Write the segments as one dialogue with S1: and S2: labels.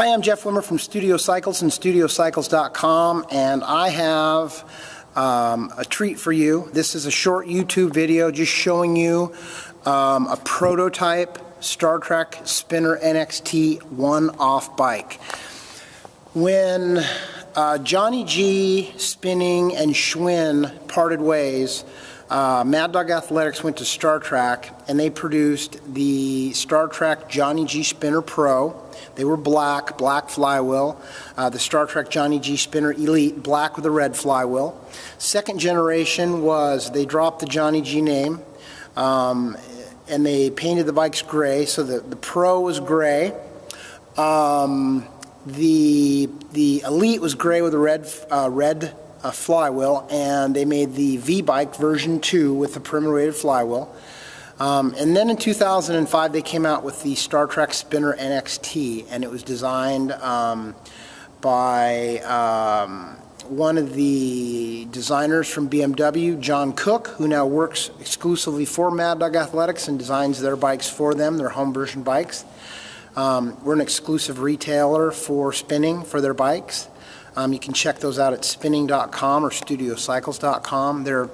S1: Hi, I'm Jeff Wimmer from Studio Cycles and StudioCycles.com, and I have a treat for you. This is a short YouTube video just showing you a prototype Star Trac Spinner NXT one-off bike. When Johnny G Spinning and Schwinn parted ways, Mad Dog Athletics went to Star Trac and they produced the Star Trac Johnny G Spinner Pro. They were black flywheel. The Star Trac Johnny G Spinner Elite, black with a red flywheel. Second generation was they dropped the Johnny G name and they painted the bikes gray, so the Pro was gray. The Elite was gray with a red flywheel, and they made the V-Bike version 2 with the perimeter-weighted flywheel. And then in 2005 they came out with the Star Trac Spinner NXT, and it was designed by one of the designers from BMW, John Cook, who now works exclusively for Mad Dog Athletics and designs their bikes for them, their home version bikes. We're an exclusive retailer for spinning for their bikes. You can check those out at spinning.com or studiocycles.com. They're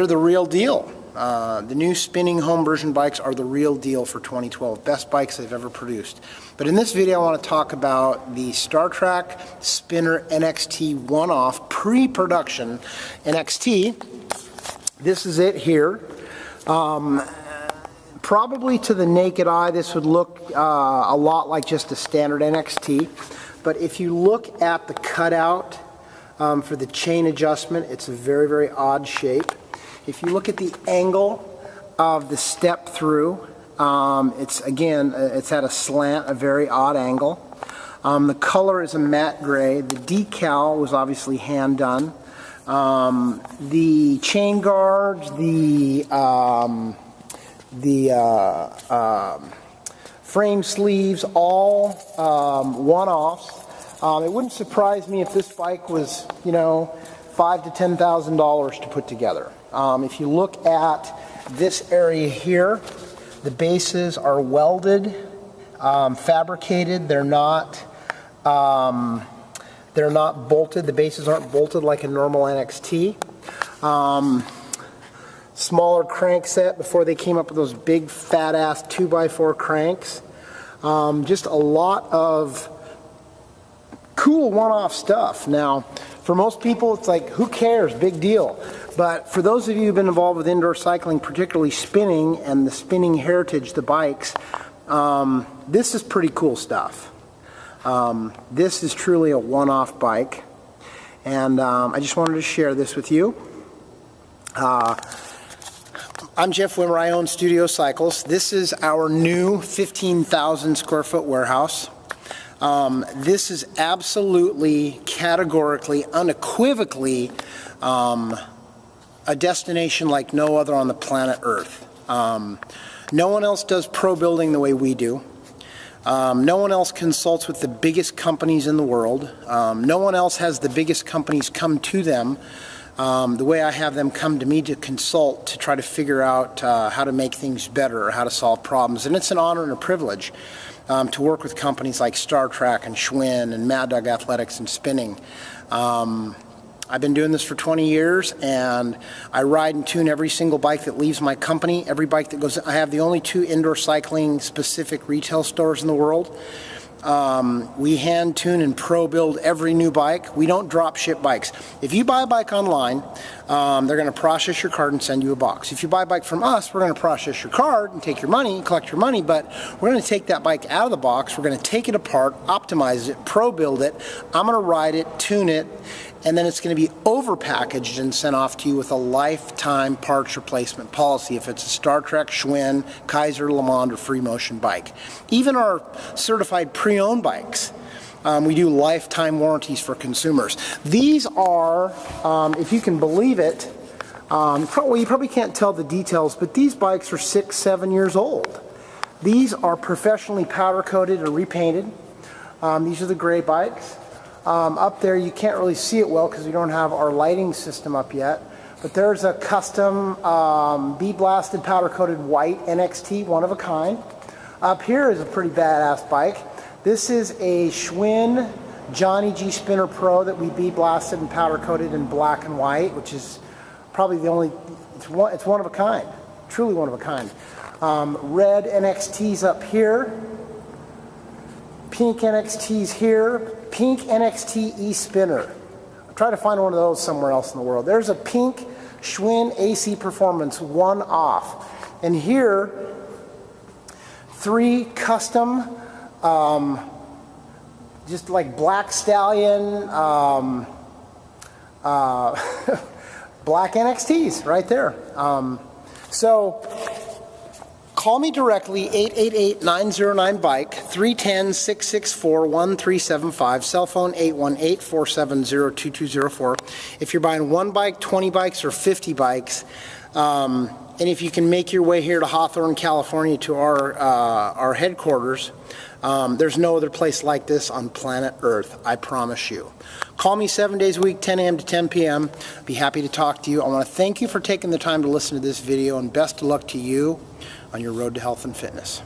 S1: the real deal. The new spinning home version bikes are the real deal for 2012. Best bikes they've ever produced. But in this video I want to talk about the Star Trac Spinner NXT one-off pre-production NXT. This is it here. Probably to the naked eye this would look a lot like just a standard NXT. But if you look at the cutout for the chain adjustment, it's a very, very odd shape. If you look at the angle of the step through, it's at a slant, a very odd angle. The color is a matte gray. The decal was obviously hand done. The chain guards, the frame sleeves, all one-offs. It wouldn't surprise me if this bike was, $5,000 to $10,000 to put together. If you look at this area here, the bases are welded, fabricated. They're not bolted. The bases aren't bolted like a normal NXT. Smaller crank set before they came up with those big fat ass 2x4 cranks. Just a lot of cool one-off stuff. Now, for most people it's like, who cares, big deal. But for those of you who've been involved with indoor cycling, particularly spinning and the spinning heritage, the bikes, this is pretty cool stuff. This is truly a one-off bike, and I just wanted to share this with you. I'm Jeff Wimmer. I own Studio Cycles. This is our new 15,000 square foot warehouse. This is absolutely, categorically, unequivocally a destination like no other on the planet Earth. No one else does pro building the way we do. No one else consults with the biggest companies in the world. No one else has the biggest companies come to them the way I have them come to me to consult to try to figure out how to make things better or how to solve problems. And it's an honor and a privilege to work with companies like Star Trac and Schwinn and Mad Dog Athletics and Spinning. I've been doing this for 20 years, and I ride and tune every single bike that leaves my company. Every bike that goes, I have the only 2 indoor cycling specific retail stores in the world. We hand tune and pro build every new bike. We don't drop ship bikes. If you buy a bike online, they're going to process your card and send you a box. If you buy a bike from us, we're going to process your card and take your money, collect your money, but we're going to take that bike out of the box. We're going to take it apart, optimize it, pro build it. I'm going to ride it, tune it, and then it's going to be over-packaged and sent off to you with a lifetime parts replacement policy if it's a Star Trac, Schwinn, Kaiser, Le Mans, or Free Motion bike. Even our certified pre-owned bikes, we do lifetime warranties for consumers. These are, if you can believe it, you probably can't tell the details, but these bikes are 6, 7 years old. These are professionally powder-coated or repainted. These are the gray bikes. Up there you can't really see it well because we don't have our lighting system up yet, but there's a custom bead-blasted powder-coated white NXT, one of a kind. Up here is a pretty badass bike. This is a Schwinn Johnny G Spinner Pro that we bead blasted and powder coated in black and white, which is probably the only, it's one of a kind, truly one of a kind. Red NXTs up here, pink NXTs here, pink NXT E-Spinner. I'll try to find one of those somewhere else in the world. There's a pink Schwinn AC Performance one-off. And here, 3 custom, just like Black Stallion, black NXTs right there. So call me directly, 888-909-BIKE, 310-664-1375, cell phone 818-470-2204. If you're buying 1 bike, 20 bikes, or 50 bikes, and if you can make your way here to Hawthorne, California to our headquarters, there's no other place like this on planet Earth, I promise you. Call me 7 days a week, 10 a.m. to 10 p.m. Be happy to talk to you. I want to thank you for taking the time to listen to this video, and best of luck to you on your road to health and fitness.